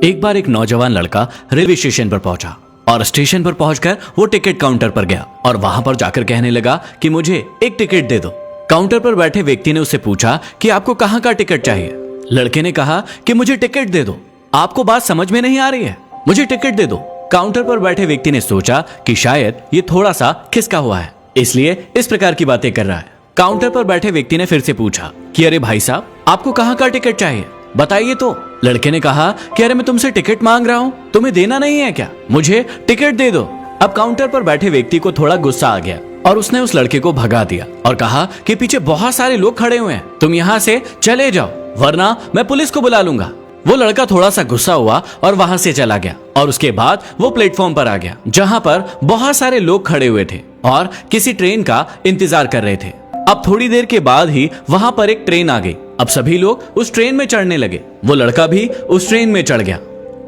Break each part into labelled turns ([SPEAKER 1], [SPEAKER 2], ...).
[SPEAKER 1] एक बार एक नौजवान लड़का रेलवे स्टेशन पर पहुंचा और स्टेशन पर पहुंचकर वो टिकट काउंटर पर गया और वहां पर जाकर कहने लगा कि मुझे एक टिकट दे दो। काउंटर पर बैठे व्यक्ति ने उससे पूछा कि आपको कहां का टिकट चाहिए। लड़के ने कहा कि मुझे टिकट दे दो। आपको बात समझ में नहीं आ रही है, मुझे टिकट दे दो। काउंटर पर बैठे व्यक्ति ने सोचा कि शायद ये थोड़ा सा खिसका हुआ है, इसलिए इस प्रकार की बातें कर रहा है। काउंटर पर बैठे व्यक्ति ने फिर से पूछा कि अरे भाई साहब, आपको कहां का टिकट चाहिए, बताइए तो। लड़के ने कहा कि अरे मैं तुमसे टिकट मांग रहा हूँ, तुम्हें देना नहीं है क्या, मुझे टिकट दे दो। अब काउंटर पर बैठे व्यक्ति को थोड़ा गुस्सा आ गया और उसने उस लड़के को भगा दिया और कहा कि पीछे बहुत सारे लोग खड़े हुए हैं, तुम यहाँ से चले जाओ वरना मैं पुलिस को बुला लूंगा। वो लड़का थोड़ा सा गुस्सा हुआ और वहां से चला गया और उसके बाद वो प्लेटफॉर्म पर आ गया जहां पर बहुत सारे लोग खड़े हुए थे और किसी ट्रेन का इंतजार कर रहे थे। अब थोड़ी देर के बाद ही वहां पर एक ट्रेन आ गई। अब सभी लोग उस ट्रेन में चढ़ने लगे, वो लड़का भी उस ट्रेन में चढ़ गया।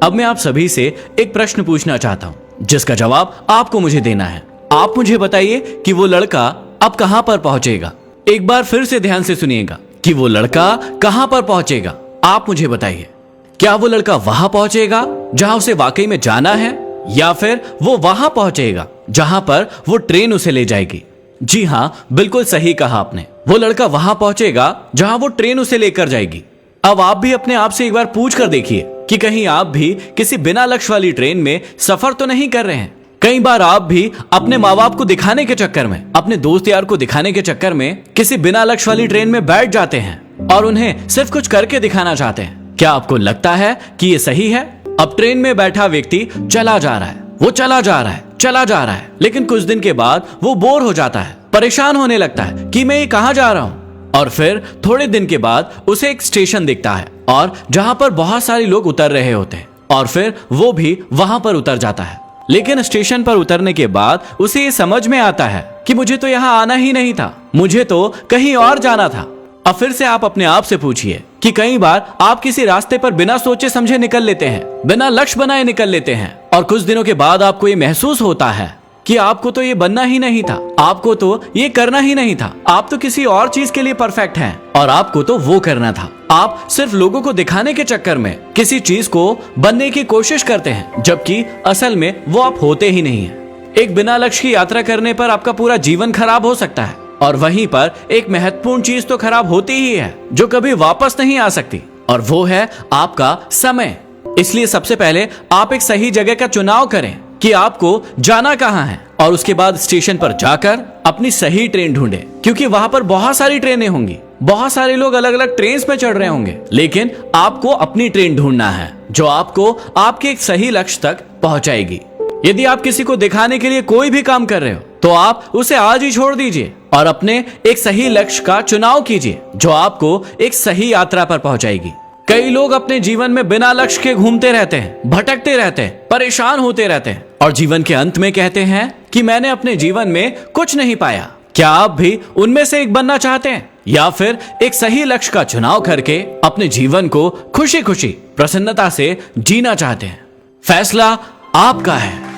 [SPEAKER 1] अब मैं आप सभी से एक प्रश्न पूछना चाहता हूं जिसका जवाब आपको मुझे देना है। आप मुझे बताइए कि वो लड़का अब कहां पर पहुंचेगा। एक बार फिर से ध्यान से सुनिएगा कि वो लड़का कहां पर पहुंचेगा। आप मुझे बताइए, क्या वो लड़का वहां पहुंचेगा जहां उसे वाकई में जाना है, या फिर वो वहां पहुंचेगा जहां पर वो ट्रेन उसे ले जाएगी। जी हां, बिल्कुल सही कहा आपने, वो लड़का वहां पहुंचेगा जहां वो ट्रेन उसे लेकर जाएगी। अब आप भी अपने आप से एक बार पूछ कर देखिए कि कहीं आप भी किसी बिना लक्ष्य वाली ट्रेन में सफर तो नहीं कर रहे हैं। कई बार आप भी अपने माँ बाप को दिखाने के चक्कर में, अपने दोस्त यार को दिखाने के चक्कर में किसी बिना लक्ष्य वाली ट्रेन में बैठ जाते हैं और उन्हें सिर्फ कुछ करके दिखाना चाहते हैं। क्या आपको लगता है कि ये सही है? अब ट्रेन में बैठा व्यक्ति चला जा रहा है, वो चला जा रहा है, चला जा रहा है, लेकिन कुछ दिन के बाद वो बोर हो जाता है, परेशान होने लगता है कि मैं ये कहां जा रहा हूं। और फिर थोड़े दिन के बाद उसे एक स्टेशन दिखता है और जहां पर बहुत सारे लोग उतर रहे होते हैं और फिर वो भी वहां पर उतर जाता है। लेकिन स्टेशन पर उतरने के बाद उसे ये समझ में आता है कि मुझे तो यहाँ आना ही नहीं था, मुझे तो कहीं और जाना था। अब फिर से आप अपने आप से पूछिए कि कई बार आप किसी रास्ते पर बिना सोचे समझे निकल लेते हैं, बिना लक्ष्य बनाए निकल लेते हैं और कुछ दिनों के बाद आपको ये महसूस होता है कि आपको तो ये बनना ही नहीं था, आपको तो ये करना ही नहीं था, आप तो किसी और चीज के लिए परफेक्ट हैं और आपको तो वो करना था। आप सिर्फ लोगों को दिखाने के चक्कर में किसी चीज को बनने की कोशिश करते हैं, जबकि असल में वो आप होते ही नहीं है। एक बिना लक्ष्य की यात्रा करने पर आपका पूरा जीवन खराब हो सकता है और वहीं पर एक महत्वपूर्ण चीज तो खराब होती ही है जो कभी वापस नहीं आ सकती, और वो है आपका समय। इसलिए सबसे पहले आप एक सही जगह का चुनाव करें कि आपको जाना कहां है और उसके बाद स्टेशन पर जाकर अपनी सही ट्रेन ढूंढें, क्योंकि वहां पर बहुत सारी ट्रेनें होंगी, बहुत सारे लोग अलग अलग ट्रेन में चढ़ रहे होंगे, लेकिन आपको अपनी ट्रेन ढूंढना है जो आपको आपके एक सही लक्ष्य तक पहुंचाएगी। यदि आप किसी को दिखाने के लिए कोई भी काम कर रहे हो तो आप उसे आज ही छोड़ दीजिए और अपने एक सही लक्ष्य का चुनाव कीजिए जो आपको एक सही यात्रा पर पहुंचाएगी। कई लोग अपने जीवन में बिना लक्ष्य के घूमते रहते हैं, भटकते रहते हैं, परेशान होते रहते हैं और जीवन के अंत में कहते हैं कि मैंने अपने जीवन में कुछ नहीं पाया। क्या आप भी उनमें से एक बनना चाहते हैं, या फिर एक सही लक्ष्य का चुनाव करके अपने जीवन को खुशी खुशी प्रसन्नता से जीना चाहते हैं? फैसला आपका है।